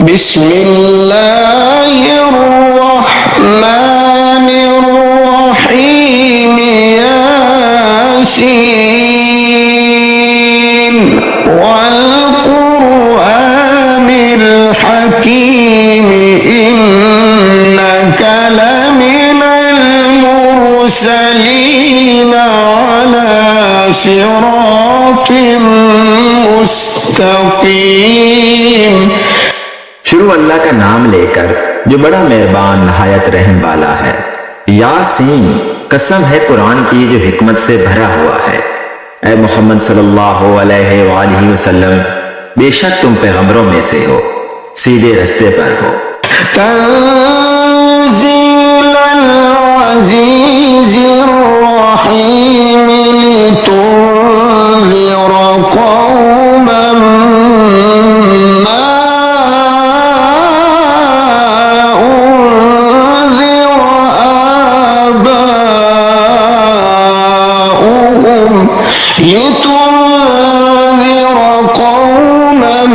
बिस्मिल्लाहिर्रहमानिर्रहीम यासीन वल कुरआनिल हकीम इन्नका लमिनल मुरसलीन अला सिरातिम मुस्तकीम। शुरू अल्लाह का नाम लेकर जो बड़ा मेहरबान नहायत रहम वाला है। यासीन, कसम है कुरान की जो हिकमत से भरा हुआ है। ऐ मोहम्मद सल्लल्लाहु अलैहि वसल्लम, बेशक तुम पैगंबरों में से हो, सीधे रास्ते पर हो। तंज़ीलल अज़ीज़िर रहीम लितुन्ज़िरा कौमन मा उन्ज़िरा आबाउहुम लितुन्ज़िरा कौमन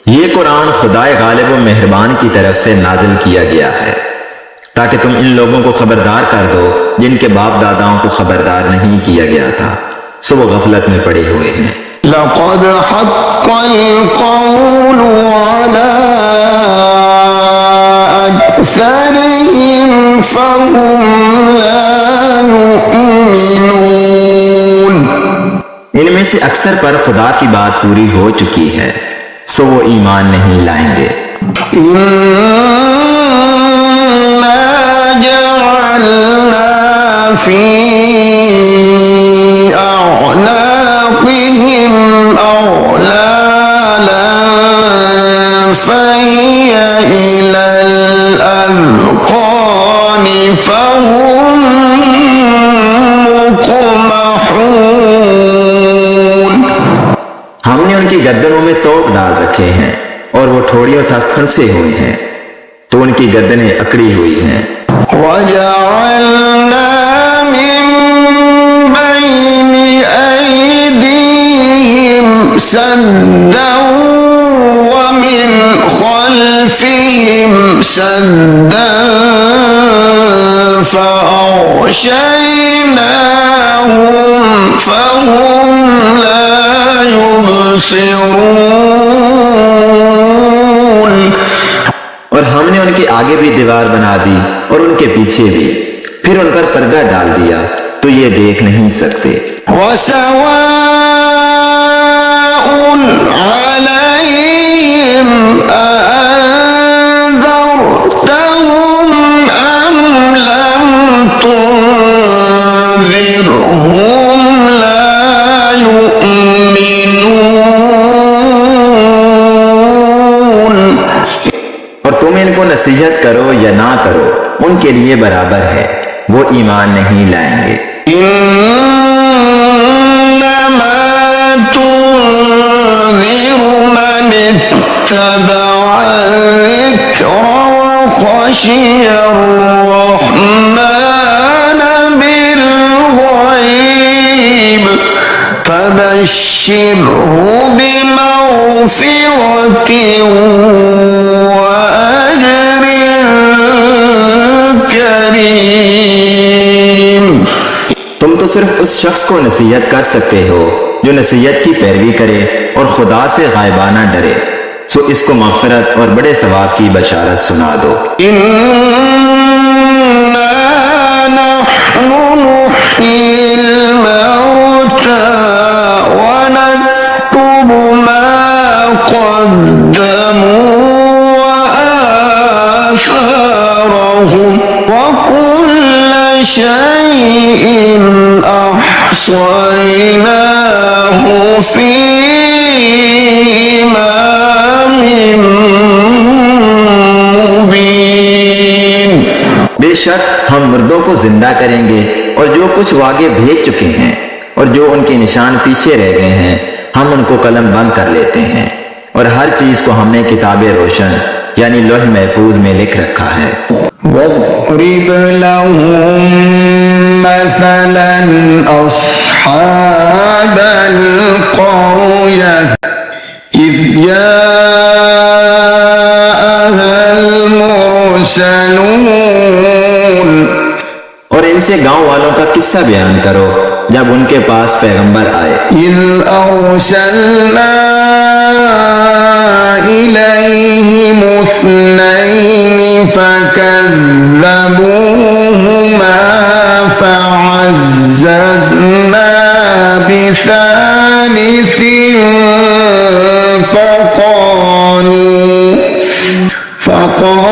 ये कुरान खुदाए गालिब व मेहरबान की तरफ से नाजिल किया गया है ताकि तुम इन लोगों को खबरदार कर दो जिनके बाप दादाओं को खबरदार नहीं किया गया था, सो वो गफलत में पड़े हुए हैं। लक़द हक़्क़ल क़ौलु अला अक्सरिहिम फ़हुम ला युमिनून। इनमें से अक्सर पर खुदा की बात पूरी हो चुकी है, सो वो ईमान नहीं लाएंगे। इन्ना जअलना फी अअनाक़िहिम अग़लालन फ़हिय इलल अज़क़ानि फ़हुम मुक़महून। हमने उनकी गर्दनों में तोप डाल रखे हैं और वो ठोड़ियों तक फंसे हुए हैं, तो उनकी गर्दनें अकड़ी हुई हैं। वजअलना मिन बैनि ऐदीहिम सद्दन व मिन खल्फिहिम सद्दन फ़अग़शयनाहुम फ़हुम ला युबसिरून। और हमने उनके आगे भी दीवार बना दी और उनके पीछे भी, फिर उन पर पर्दा डाल दिया तो ये देख नहीं सकते। वसवाउन अलैहिम अअन्ज़रतहुम अम लम तुन्ज़िरहुम ला युमिनून। और तुम इनको नसीहत करो या ना करो, उनके लिए बराबर है, वो ईमान नहीं लाएंगे। इन्नमा तुन्ज़िरु मन इत्तबअ ज़िक्र व ख़शिय अर्रहमान बिलग़ैब फबश्शिरहु बिमग़फ़िरतिन व अज्रिन करीम। तुम तो सिर्फ उस शख्स को नसीहत कर सकते हो जो नसीहत की पैरवी करे और खुदा से गायबाना डरे, सो इसको मग़फ़िरत और बड़े सवाब की बशारत सुना दो। इन्ना नहनु नुह्यिल मौता व नक्तुबु मा क़द्दमू व आसारहुम व कुल्ल शैइन अहसयनाहु फी इमामिन मुबीन। बेशक हम मुर्दों को जिंदा करेंगे और जो कुछ वो आगे भेज चुके हैं और जो उनके निशान पीछे रह गए हैं हम उनको कलम बंद कर लेते हैं और और हर चीज को हमने किताब रोशन यानी लौह महफूज में लिख रखा है। واضرب لهم مثلا أصحاب القرية إذ جاءها المرسلون। और इनसे गांव वालों का किस्सा बयान करो जब उनके पास पैगंबर आए। إذ أرسلنا إليهم اثنين فكذبوهما فعززنا بثالث فقالوا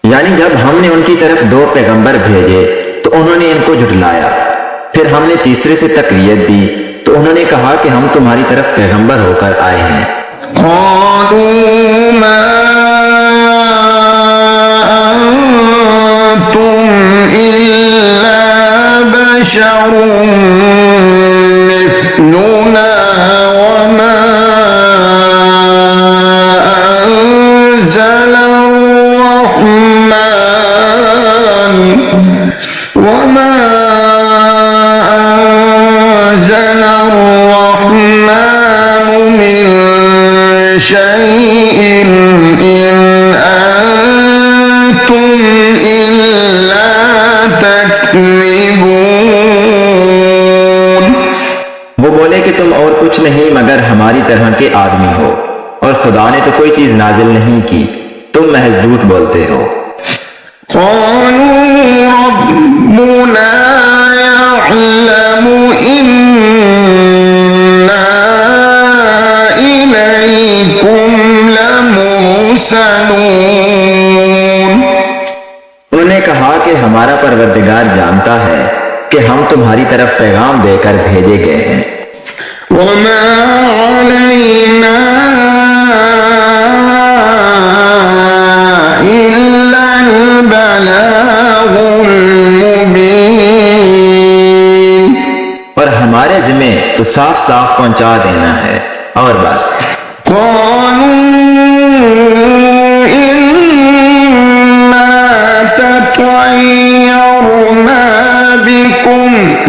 यानी जब हमने उनकी तरफ दो पैगंबर भेजे तो उन्होंने इनको झुठलाया, फिर हमने तीसरे से तकरीयत दी तो उन्होंने कहा कि हम तुम्हारी तरफ पैगंबर होकर आए हैं। वो बोले कि तुम और कुछ नहीं मगर हमारी तरह के आदमी हो और खुदा ने तो कोई चीज नाजिल नहीं की, तुम महज झूठ बोलते हो। उन्होंने कहा कि हमारा परवरदिगार जानता है कि हम तुम्हारी तरफ पैगाम देकर भेजे गए हैं। वमा अलैना इल्लल बलागुल मुबीन। और हमारे जिम्मे तो साफ साफ पहुंचा देना है और बस।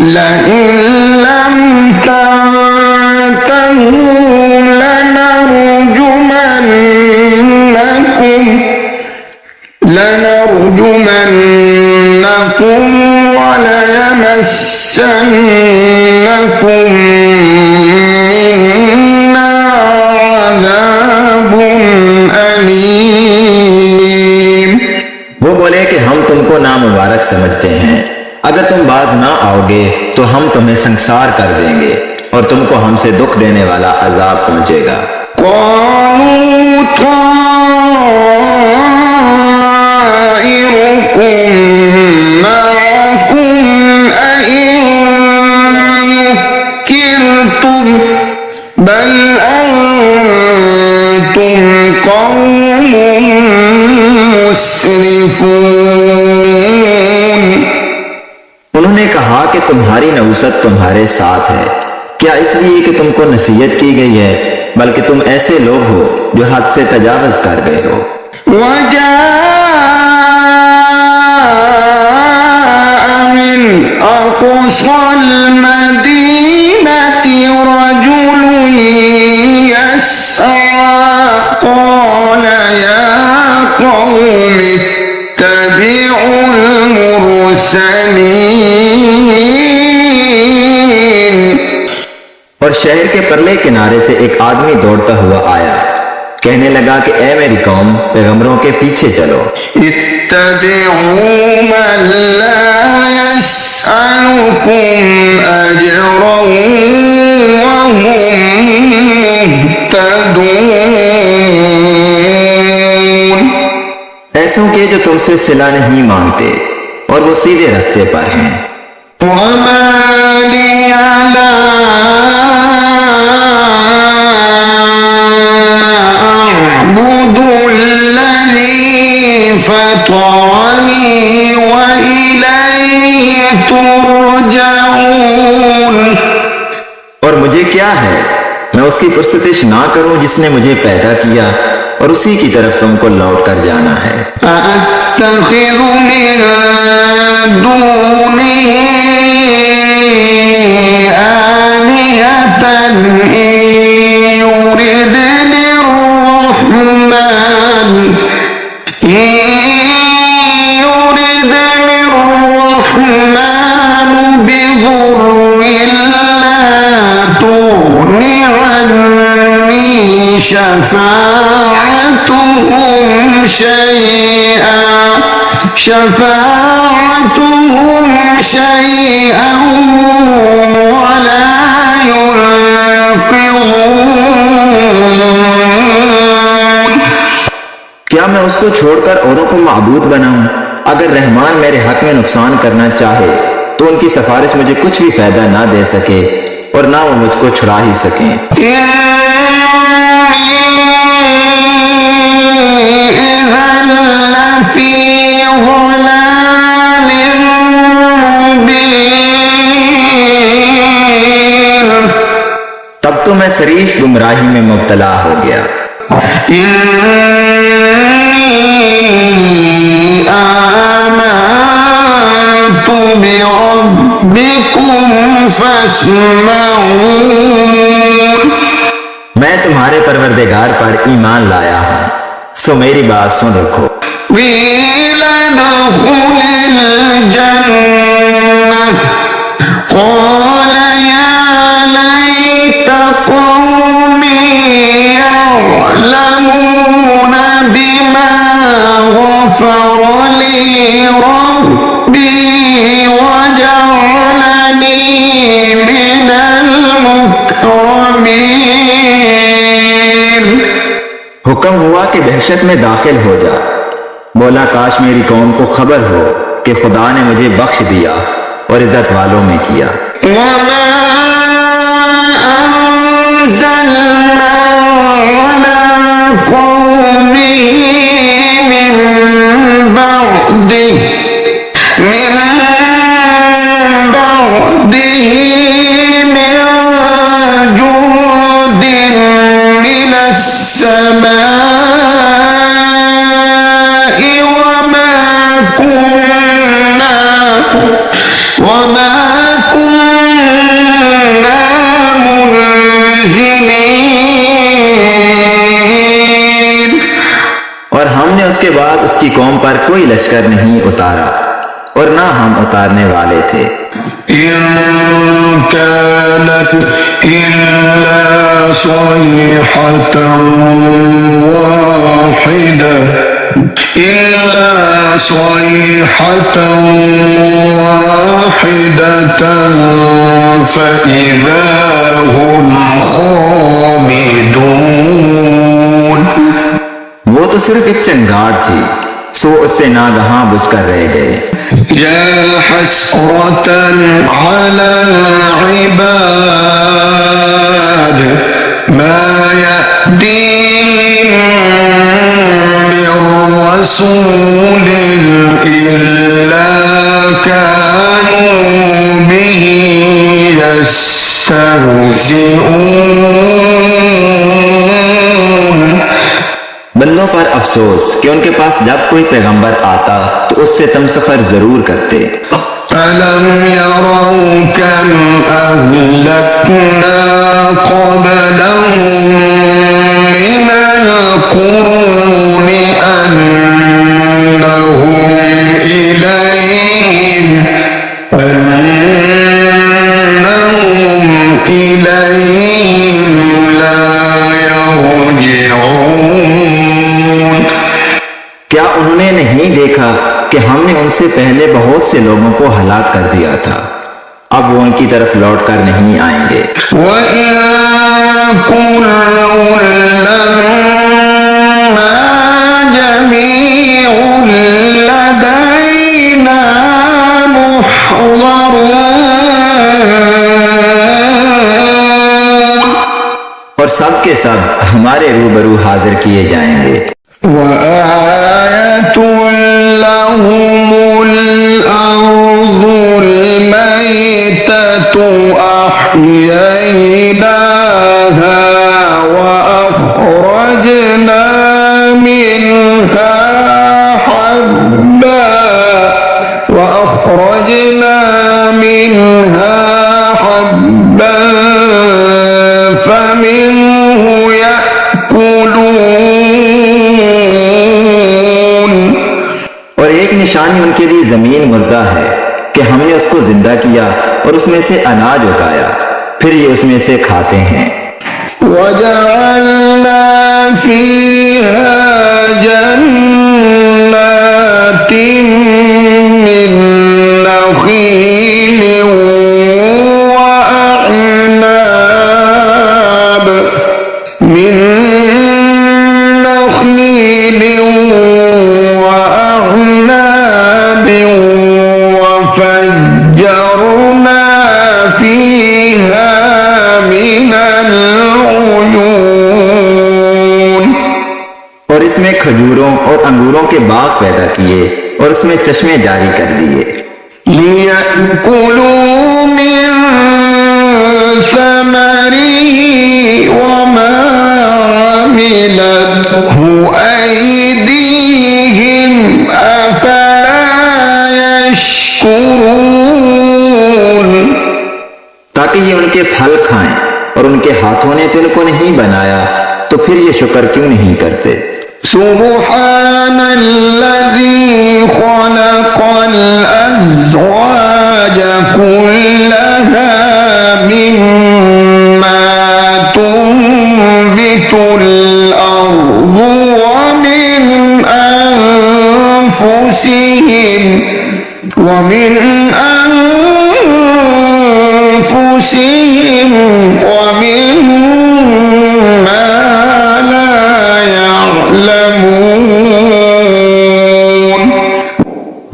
لئن لم تنتهوا لنرجمنكم وليمسنكم منا عذاب أليم। वो बोले कि हम तुमको नामुबारक समझते हैं, अगर तुम बाज ना आओगे तो हम तुम्हें संसार कर देंगे और तुमको हमसे दुख देने वाला अजाब पहुंचेगा। बल अंतुम कौम मुस्रिफून। उन्होंने कहा कि तुम्हारी नौसत तुम्हारे साथ है, क्या इसलिए कि तुमको नसीहत की गई है, बल्कि तुम ऐसे लोग हो जो हद से तजावज कर गए हो। मिन अक़सल मदीनति रजुल यस्आ क़ाल या क़ौम इत्तबिउल मुरसलीन। और शहर के परले किनारे से एक आदमी दौड़ता हुआ आया, कहने लगा कि ए मेरी कौम, पैगंबरों के पीछे चलो। इत्तबिउ मन ला यसअलुकुम अजरन व हुम मुहतदून। ऐसों के जो तुमसे सिला नहीं मांगते और वो सीधे रास्ते पर हैं। वमा लिया ला فطرني وإليه ترجعون। और मुझे क्या है, मैं उसकी पुरस्तिश ना करूं जिसने मुझे पैदा किया और उसी की तरफ तुमको लौट कर जाना है। أأتخذ من دونه آلهة إن يردني الرحمن بضر لا تغن عني شفاعتهم شيئا ولا ينقذون। क्या मैं उसको छोड़कर औरों को माबूद बनाऊं? अगर रहमान मेरे हक में नुकसान करना चाहे तो उनकी सिफारिश मुझे कुछ भी फायदा ना दे सके और ना वो मुझको छुड़ा ही सके। तब तो मैं शरीफ गुमराही में मुब्तला हो गया। मैं तुम्हारे परवरदिगार पर ईमान लाया हूँ, सो मेरी बात सुन रखो। हुक्म हुआ कि बहशत में दाखिल हो जा। बोला काश मेरी कौम को खबर हो कि खुदा ने मुझे बख्श दिया और इज्जत वालों में किया। और हमने उसके बाद उसकी कौम पर कोई लश्कर नहीं उतारा और ना हम उतारने वाले थे। इन कानत इल्ला सयहतन वाहिदतन फइज़ा हुम खामिदून। वो तो सिर्फ एक चंगार थी, सो उससे नागहां बुझकर रह गए। या हसरतन अला इबाद मा यअतीहिम मिर रसूलिन इल्ला कानू बिही यस्तहज़िऊन। बंदों पर अफसोस कि उनके पास जब कोई पैगंबर आता तो उससे तमसखर जरूर करते। अलम यरौ कम अहलकना क़ब्लहुम मिनल क़ुरूनि अन्नहुम इलैहिम ला यरजिऊन। क्या उन्होंने नहीं देखा कि हमने उनसे पहले बहुत से लोगों को हलाक कर दिया था, अब वो उनकी तरफ लौट कर नहीं आएंगे। और सब के सब हमारे रूबरू हाजिर किए जाएंगे। वआयतुल لهم الأرض الميتة أحييناها وأخرجنا منها حبا فمنه يأكلون। और एक निशानी उनके लिए जमीन मुर्दा है कि हमने उसको जिंदा किया और उसमें से अनाज उगाया, फिर ये उसमें से खाते हैं। वजअलना फीहा जन्नातिन मिन नखील वअअनाब وفجرنا فيها من العيون। और इसमें खजूरों और अंगूरों के बाग पैदा किए और उसमें चश्मे जारी कर दिए। लियअकुलू मिन समरिही वमा अमिलतहु ऐदीहिम अफला यशकुरून। ताकि ये उनके फल खाएं, और उनके हाथों ने तो इनको नहीं बनाया, तो फिर ये शुक्र क्यों नहीं करते। सुब्हानल्लज़ी खलक़ल अज़वाज कुल्लहा मिम्मा तुंबितुल अर्ज़ु व मिन अनफुसिहिम वमिम्मा ला यअलमून।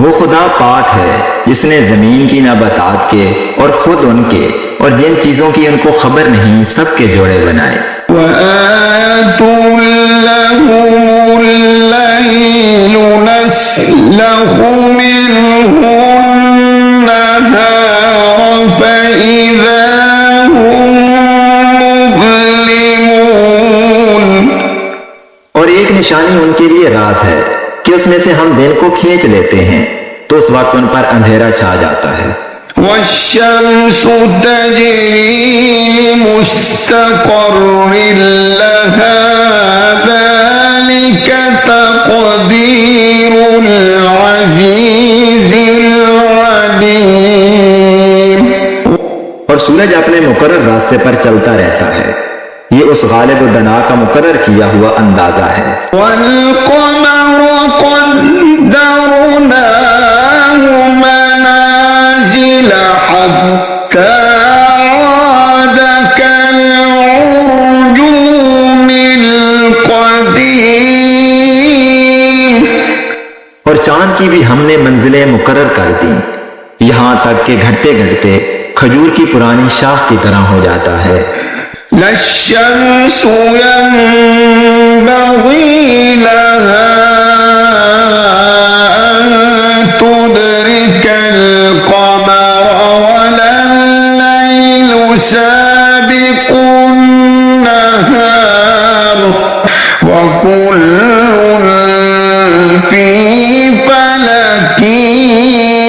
वो खुदा पाक है जिसने जमीन की नबातात के और खुद उनके और जिन चीजों की उनको खबर नहीं सबके जोड़े बनाए। वआतुल लहुमुल लैल नस्लखु मिन्हु النهار فإذا هم مظلمون। और एक निशानी उनके लिए रात है कि उसमें से हम दिन को खींच लेते हैं, तो उस वक्त उन पर अंधेरा छा जाता है। والشمس تجري لمستقر لها ذلك تقدير العزيز العليم। और सूरज अपने मुकर्रर रास्ते पर चलता रहता है, ये उस गालिब व दना का मुकर्रर किया हुआ अंदाजा है। والقمر قدرناه منازل حتى عاد كالعرجون القديم। और चांद की भी हमने मंजिलें मुकर्रर कर दी, यहाँ तक कि घटते घटते खजूर की पुरानी शाख की तरह हो जाता है। लश्शम्स यंबग़ी लहा अन तुदरिकल क़मर वल्लैलु साबिक़ुन नहार वकुल्लुन फी फलकिन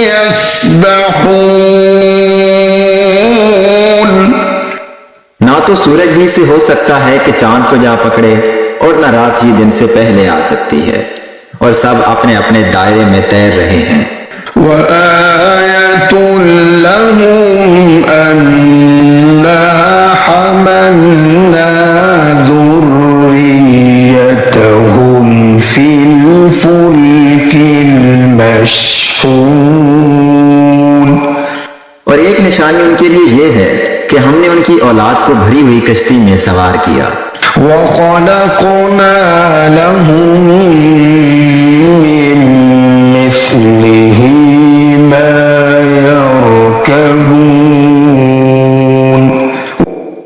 यस्बहून। ना तो सूरज ही से हो सकता है कि चांद को जा पकड़े, और न रात ही दिन से पहले आ सकती है, और सब अपने अपने दायरे में तैर रहे हैं। वआयतुल लहुम अन्ना हमलना ذُرِّيَّتَهُمْ फिल फुल्किल मशहून। और एक निशानी उनके लिए यह है कि हमने उनकी औलाद को भरी हुई कश्ती में सवार किया। वख़लक़ना लहुम मिन मिस्लिही मा यरकबून।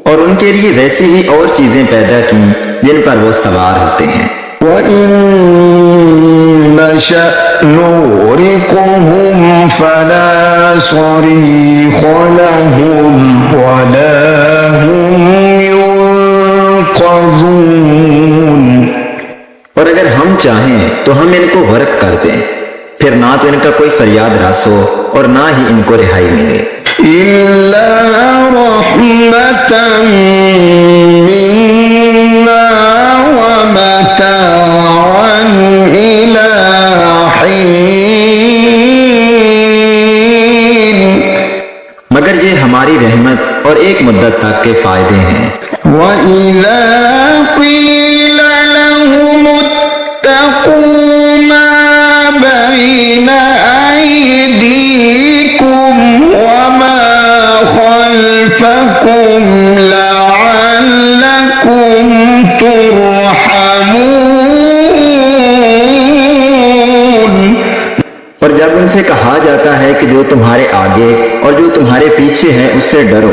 और उनके लिए वैसी ही और चीजें पैदा की जिन पर वो सवार होते हैं। وإن نشأ نغرقهم فلا صريخ لهم ولا هم ينقذون। और अगर हम चाहें तो हम इनको गर्क कर दें, फिर ना तो इनका कोई फरियाद रस हो और ना ही इनको रिहाई मिले। इल्ला रहमतन मिन्ना व मताअन इला हीन। मगर ये हमारी रहमत और एक मुद्दत तक के फायदे हैं। व इज़ा क़ील लहुम इत्तक़ू मा बैन अयदीकुम व मा खल्फकुम लअल्लकुम तुरहमून। और जब उनसे कहा जाता है कि जो तुम्हारे आगे और जो तुम्हारे पीछे है उससे डरो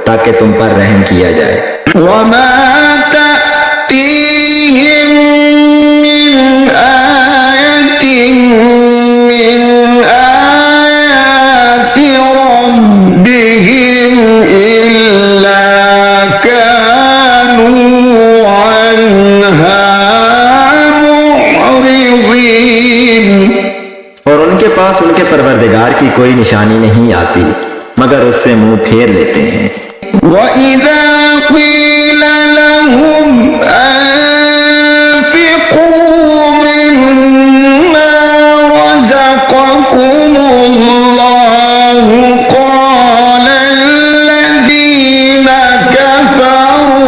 ताकि तुम पर रहम किया जाए। वमा तअतीहिम मिन आयतिन मिन आयाति रब्बिहिम इल्ला कानू अन्हा मुअरिदीन। और उनके पास उनके परवरदिगार की कोई निशानी नहीं आती मगर उससे मुंह फेर लेते हैं। वइज़ा क़ील लहुम अन्फ़िक़ू मिम्मा रज़क़कुमुल्लाहु क़ाल अल्लज़ीना कफ़रू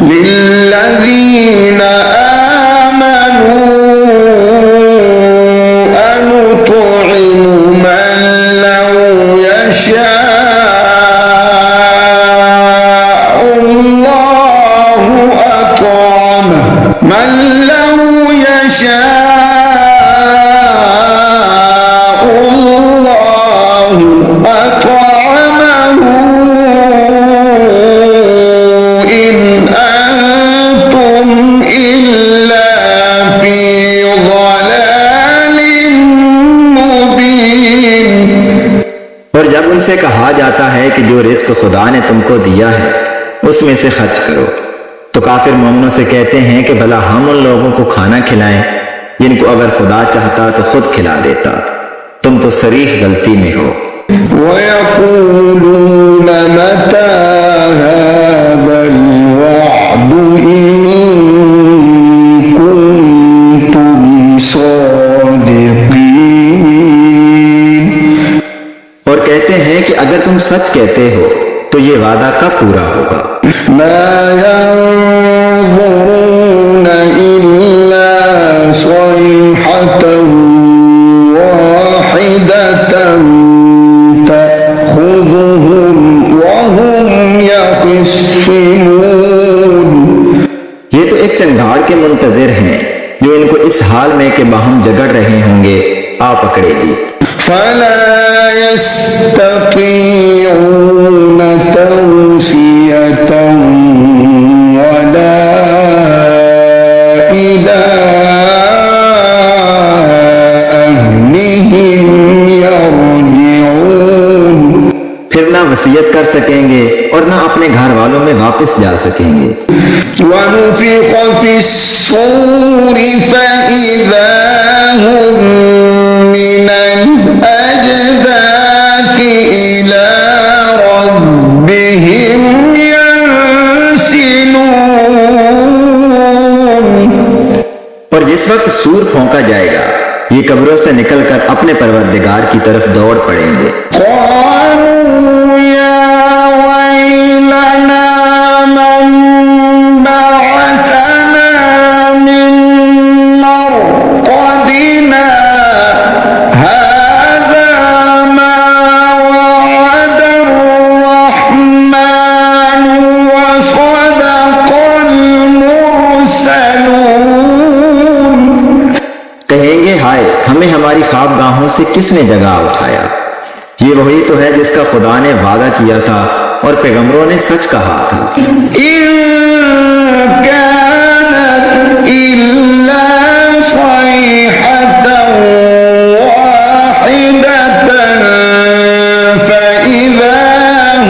लिल्लज़ीना आमनू अनुत'iमु मन लौ यशाअल्लाहु अत'अमहु मन लौ यशाअल्लाहु अत'अमहु इन अंतुम इल्ला फी ज़लालिम मुबीन। और जब उनसे कहा जाता है कि जो रिज्क खुदा ने तुमको दिया है उसमें से खर्च करो तो काफिर मोमिनों से कहते हैं कि भला हम उन लोगों को खाना खिलाएं जिनको अगर खुदा चाहता तो खुद खिला देता, तुम तो सरीह गलती में हो। वयक़ूलून मता हाज़ल वअदु इन कुन्तुम सादिक़ीन। और कहते हैं कि अगर तुम सच कहते हो तो ये वादा कब पूरा होगा। मा यंज़ुरून इल्ला सयहतन वाहिदतन तअख़ुज़ुहुम वहुम यख़िस्सिमून। ये तो एक चंगाड़ के मुंतजिर हैं जो इनको इस हाल में कि बाहम जगड़ रहे होंगे आ पकड़ेगी। फला यस्ततीऊन तौसियतन वला इला अहलिहिम यरजिऊन। फिर ना वसीयत कर सकेंगे और ना अपने घर वालों में वापस जा सकेंगे। वनुफ़िख़ फ़िस्सूर फ़इज़ा हुम मिनल अजदाथि इला रब्बिहिम यंसिलून। और जिस वक्त सूर फौंका जाएगा ये कब्रों से निकलकर अपने परवरदिगार की तरफ दौड़ पड़ेंगे। क़ालू या वैलना मन बअसना मिन मरक़दिना हाज़ा मा वअदर रहमानु व सदक़ल मुरसलून। कहेंगे हाय हमें हमारी ख्वाबगाहों से किसने जगा उठाया। ये वही तो है जिसका खुदा ने वादा किया था और पैगंबरों ने सच कहा था। इन कानत इल्ला सयहतन वाहिदतन फइज़ा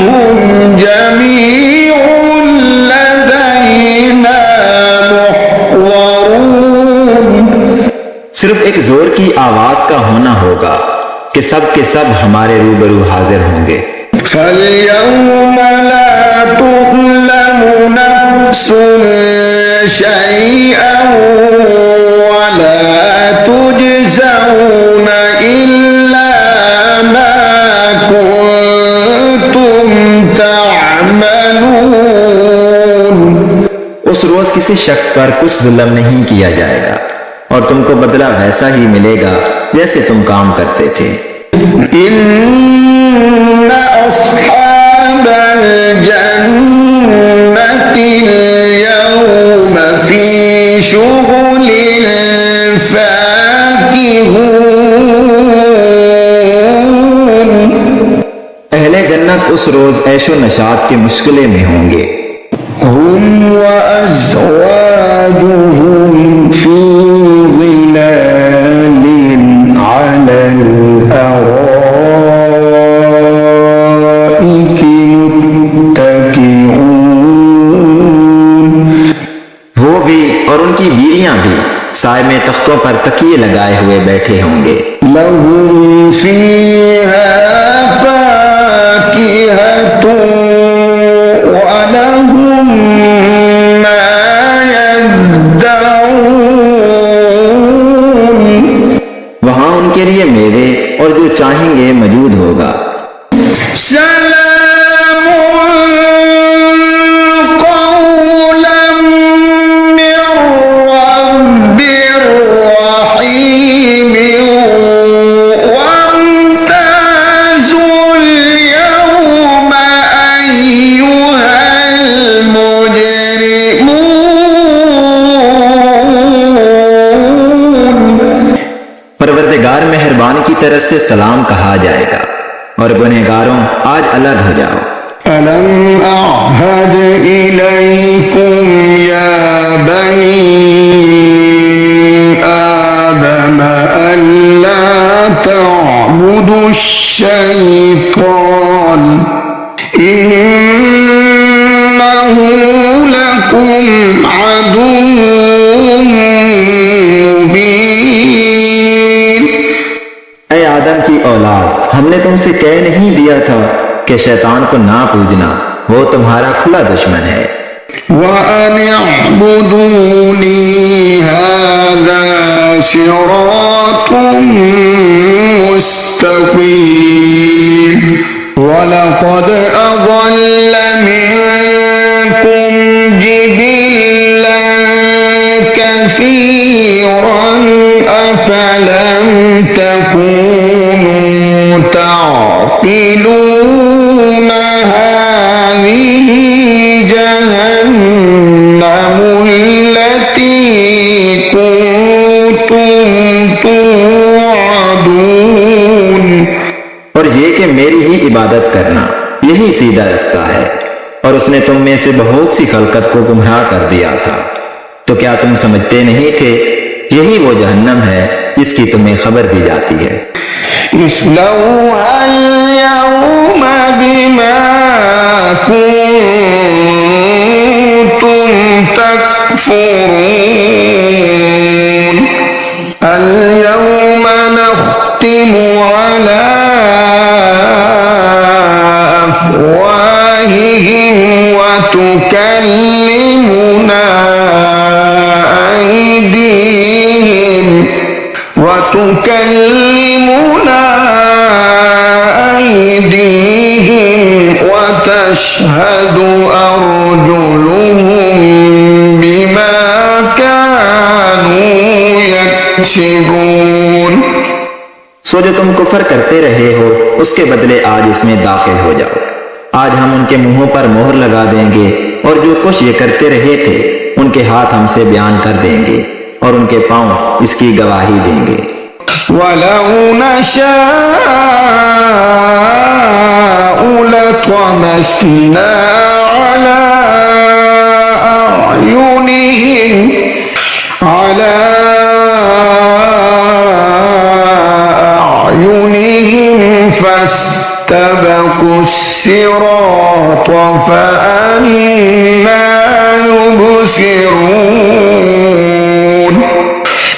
हुम जमीउन लदैना मुहज़रून। सिर्फ एक जोर की आवाज का होना होगा कि सब के सब हमारे रूबरू हाजिर होंगे। فَالْيَوْمَ لَا تُظْلَمُ نَفْسٌ شَيْئًا وَلَا تُجْزَوْنَ إِلَّا مَا كُنتُمْ تَعْمَلُونَ। उस रोज किसी शख्स पर कुछ जुल्म नहीं किया जाएगा और तुमको बदला वैसा ही मिलेगा जैसे तुम काम करते थे। इन्ना अस्हाबल जन्नति यौम फी शुगुलिन फाकिहून। अहले जन्नत उस रोज ऐशो नशात के मुश्किले में होंगे। हुम व अज़वाजुहुम फी ज़िलालिन अलल अराइकि मुत्तकिऊन। वो भी और उनकी बीवियां भी साए में तख्तों पर तकिए लगाए हुए बैठे होंगे। लहुम फीहा फाकिहतुन व लहुम मा यद्दऊन। वहां उनके लिए मेवे और जो चाहेंगे मौजूद होगा। सलामुन कौलन मिर रब्बिर रहीम वम्ताजुल यौमा अय्युहल मुजरिमून। परवरदिगार मेहरबान की तरफ से सलाम कहा जाएगा और गुनहगारों आज अलग हो जाओ। अलम अअहद इलैकुम या बनी आदम अल्ला तअबुदु शैतान इन्नहु लकुम अदुव्वुम मुबीन। ऐ आदम की औलाद, हमने तुमसे कह नहीं दिया था कि शैतान को ना पूजना, वो तुम्हारा खुला दुश्मन है। وأن اعبدوني هذا صراط مستقيم ولقد أضل منكم جبلا كثيرا أفلم تكونوا تعقلون هذه جهنم التي كنتم توعدون। और ये कि मेरी ही इबादत करना यही सीधा रास्ता है, और उसने तुम में से बहुत सी खलकत को गुमराह कर दिया था। तो क्या तुम समझते नहीं थे यही वो जहन्नम है जिसकी तुम्हें खबर दी जाती है। इस्लौहा अल-यौम बिमा कुंतुम तकफुरून। अल-यौम नख्तिमु अला अफ़वाहिहिम व तुकल्लिमुना أيديهم وتشهد أرجلهم بما كانوا يكسبون। सो जो तुम कुफर करते रहे हो उसके बदले आज इसमें दाखिल हो जाओ। आज हम उनके मुंहों पर मोहर लगा देंगे और जो कुछ ये करते रहे थे उनके हाथ हमसे बयान कर देंगे और उनके पांव इसकी गवाही देंगे। ولو نشاء لطمسنا على أعينهم فاستبقوا الصراط فأنى يبصرون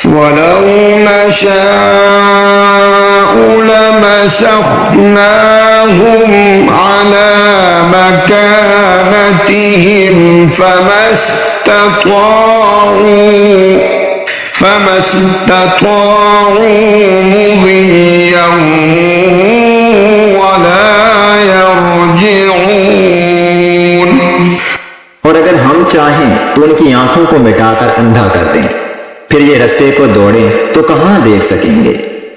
ولو نشاء لمسخناهم على مكانتهم فما استطاعوا مضيا ولا يرجعون। और अगर हम चाहें तो उनकी आंखों को मिटाकर अंधा कर दें, फिर ये रास्ते को दौड़ें तो कहां देख सकेंगे।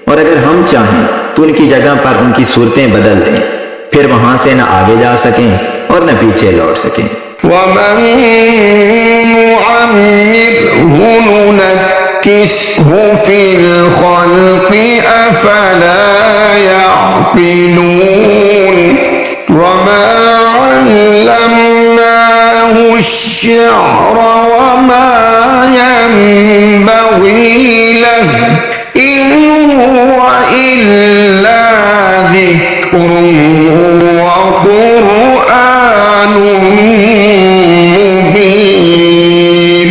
और अगर हम चाहें तो उनकी जगह पर उनकी सूरतें बदल दें, फिर वहां से न आगे जा सकें और न पीछे लौट सकें। वमन नुअम्मिरहु नुनक्किसहु फिल खल्क़ि अफला यअक़िलून वमा अल्लमनाहु अश्शिअर वमा यंबग़ी लहु इन हुव इल्ला ज़िक्रुन व क़ुरआनुन मुबीन।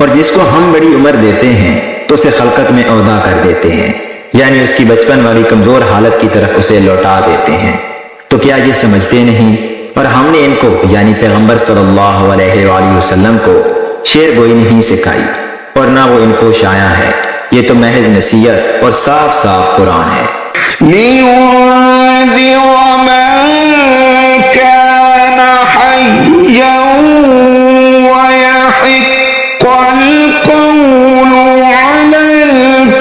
और जिसको हम बड़ी उम्र देते हैं तो उसे खलकत में औदा कर देते हैं, यानी उसकी बचपन वाली कमजोर हालत की तरफ उसे लौटा देते हैं। तो क्या ये समझते नहीं? और हमने इनको यानी पैगंबर सल्लल्लाहु अलैहि वसल्लम को शेर गोई नहीं सिखाई और ना वो इनको शाया है। ये तो महज नसीहत और साफ साफ कुरान है। लियुन्ज़िर मन कान हय्यन वयहिक़्क़ल क़ौलु अलल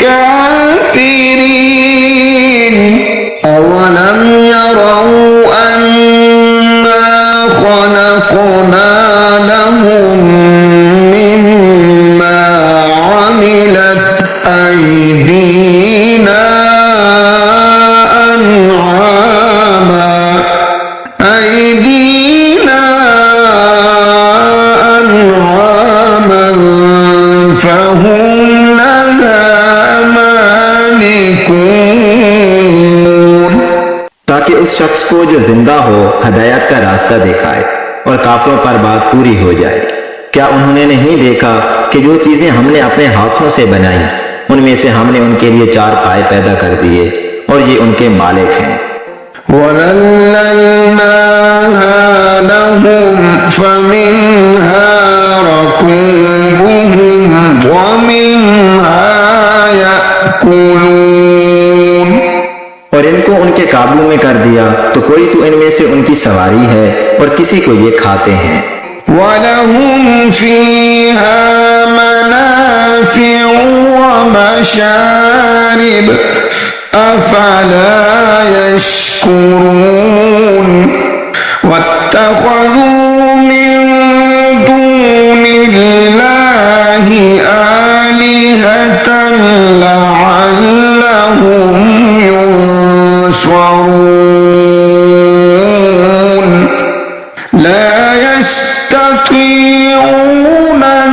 काफ़िरीन अवलम यरौ अन्ना खलक़ना लहुम मिम्मा अमिलत أيدينا أنعاما فهم لها مالكون। ताकि उस शख्स को जो जिंदा हो हदायत का रास्ता दिखाए और काफिरों पर बात पूरी हो जाए। क्या उन्होंने नहीं देखा कि जो चीजें हमने अपने हाथों से बनाई उनमें से हमने उनके लिए 4 पाए पैदा कर दिए और ये उनके मालिक हैं। वज़ल्लल्नाहा लहुम फमिन्हा रकूबुहुम वमिन्हा याकुलून। और इनको उनके काबू में कर दिया तो कोई तो इनमें से उनकी सवारी है और किसी को ये खाते हैं। वलहुम फीहा मनाफ़िउ वमशारिब अफला यश्कुरून वत्तख़ज़ू मिन दूनिल्लाहि आलिहतन लअल्लहुम युंसरून ला यस्ततीऊन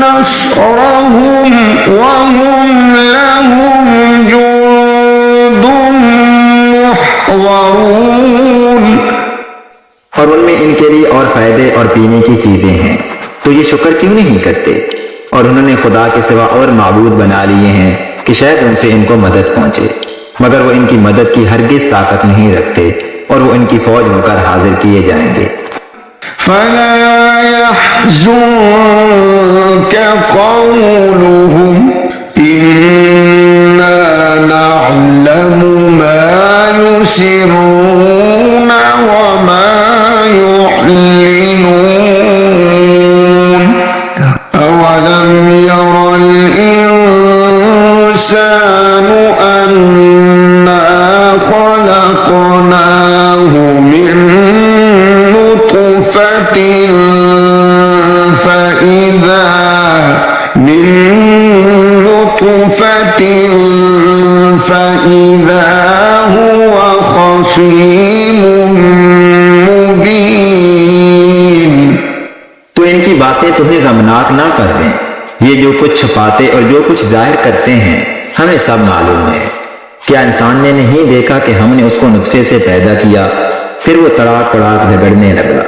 नस्रहुम वहुम लहुम जुन्दुम मुहज़रून। और उनमें इनके लिए और फायदे और पीने की चीजें हैं, तो ये शुक्र क्यों नहीं करते? और उन्होंने खुदा के सिवा और माबूद बना लिए हैं कि शायद उनसे इनको मदद पहुंचे, मगर वो इनकी मदद की हरगिज ताकत नहीं रखते और वो इनकी फौज होकर हाजिर किए जाएंगे। फला यहज़ुनक क़ौलुहुम इन्ना नअलमु मा युसिर्रून व मा युअलिनून अवलम यरल इंसानु अन्ना खलक़नाहु मिन فإذا هو خصيم मुबीन। तो इनकी बातें तुम्हें गमनाक ना कर दें। ये जो कुछ छुपाते और जो कुछ जाहिर करते हैं हमें सब मालूम है। क्या इंसान ने नहीं देखा कि हमने उसको नुत्फे से पैदा किया, फिर वो तड़ाक तड़ाक झगड़ने लगा।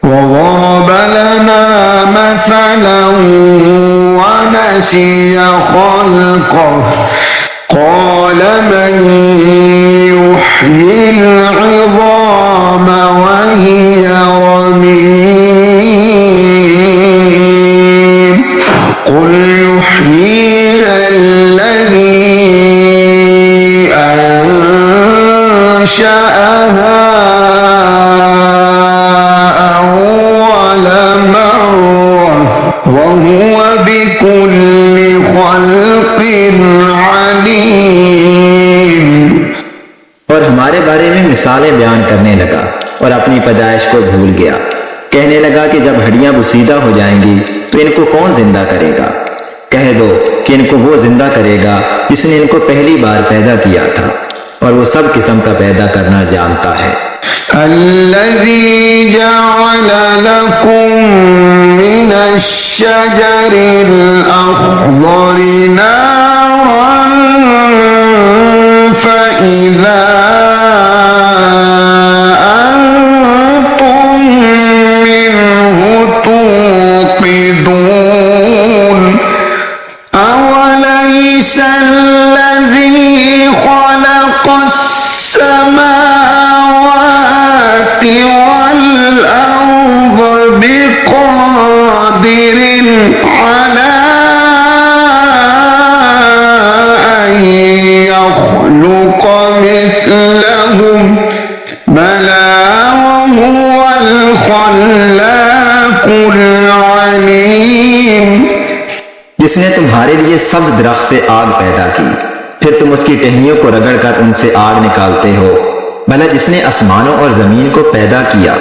وضرب لنا مثلا ونسي خلقه قال من يحيي العظام وهي رميم قل يحييها الذي أنشأها وهو بكل خلق عليم। और हमारे बारे में मिसालें बयान करने लगा और अपनी पैदाइश को भूल गया। कहने लगा कि जब हड्डियां बुसीदा हो जाएंगी तो इनको कौन जिंदा करेगा। कह दो कि इनको वो जिंदा करेगा जिसने इनको पहली बार पैदा किया था और वो सब किस्म का पैदा करना जानता है। الذي جعل لكم من الشجر الأخضر نارا فإذا أنتم منه توقدون أوليس الذي خلق السماوات والأرض بقادر على أن يخلق مثلهم بلى وهو الخلاق العليم। जिसने तुम्हारे लिए सब्ज दरख्त से आग पैदा की, फिर तुम उसकी टहनियों को रगड़कर उनसे आग निकालते हो। भला जिसने आसमानों और जमीन को पैदा किया,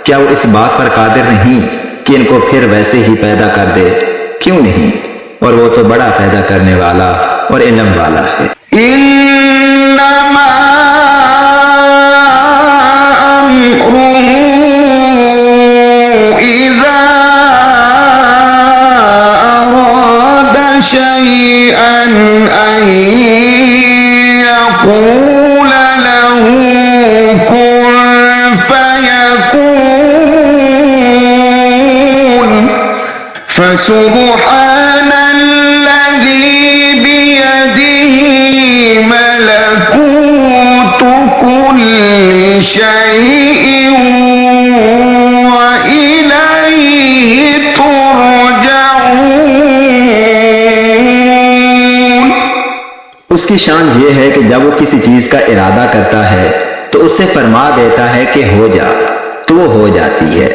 क्या वो इस बात पर कादिर नहीं कि इनको फिर वैसे ही पैदा कर दे? क्यों नहीं? और वो तो बड़ा पैदा करने वाला और इल्म वाला है। इन्नमा अम्रुहु इज़ा अरादा शैअन अन यक़ूल लहू कुन फयकून फसुब्हान الذي بيده ملكوت كل شيء وإليه ترجعون। उसकी शान ये है कि जब वो किसी चीज का इरादा करता है तो उससे फरमा देता है कि हो जा, तो वो हो जाती है।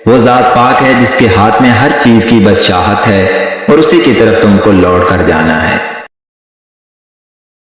वो जात पाक है जिसके हाथ में हर चीज की बादशाहत है और उसी की तरफ तुमको लौट कर जाना है।